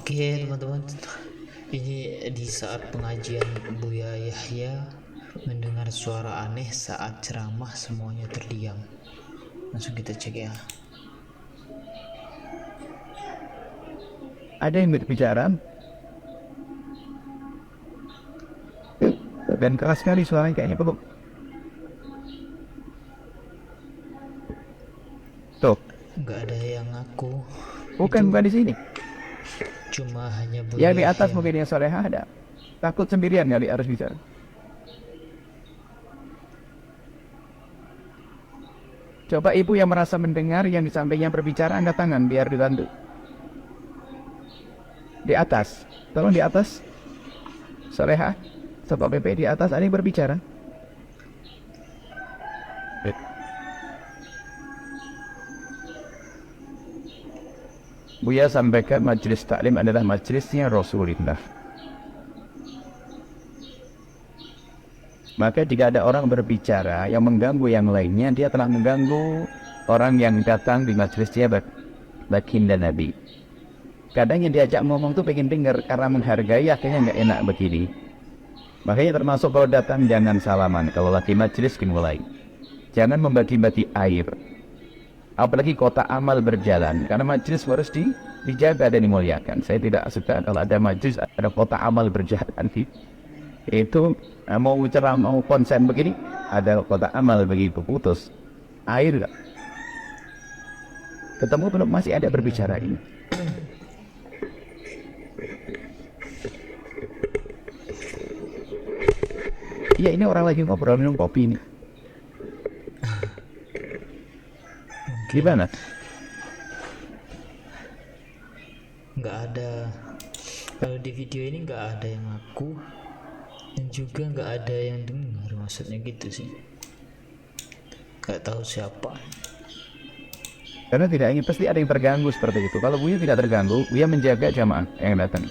Oke teman-teman, ini di saat pengajian Buya Yahya mendengar suara aneh saat ceramah semuanya terdiam. Langsung kita cek ya. Ada yang berbicara dan keras sekali suaranya kayaknya peluk. Tuh, Nggak ada yang ngaku. bukan di sini. Cuma hanya Buya Yang di atas Yahya. mungkin yang soleha ada. Takut sendirian kali harus bicara. Coba ibu yang merasa mendengar yang di sampingnya berbicara, angkat tangan biar dibantu. Di atas, tolong di atas. Soleha, Sobat PP di atas ada yang berbicara. Buya sampaikan majelis taklim adalah majelisnya Rasulullah. Maka jika ada orang berbicara yang mengganggu yang lainnya, dia telah mengganggu orang yang datang di majelisnya baginda Nabi. Kadang yang diajak ngomong tuh pengen dengar karena menghargai, akhirnya nggak enak begini. Makanya termasuk kalau datang jangan salaman. Kalau lagi majelis dimulai, jangan membagi-bagi air. Apalagi kota amal berjalan, karena majelis harus dijaga dan dimuliakan. Saya tidak suka kalau ada majelis ada kota amal berjalan. Itu mau ceramah mau konsen begini, ada kota amal begitu putus air gak? Ketemu belum masih ada berbicara ini. Iya, ini orang lagi ngobrol minum kopi nih. Gimana? Nggak ada. Kalau di video ini nggak ada yang ngaku dan juga nggak ada yang dengar, maksudnya gitu sih. Nggak tahu siapa. Karena tidak ingin, pasti ada yang terganggu seperti itu. Kalau Buya tidak terganggu, Buya menjaga jamaah yang datang.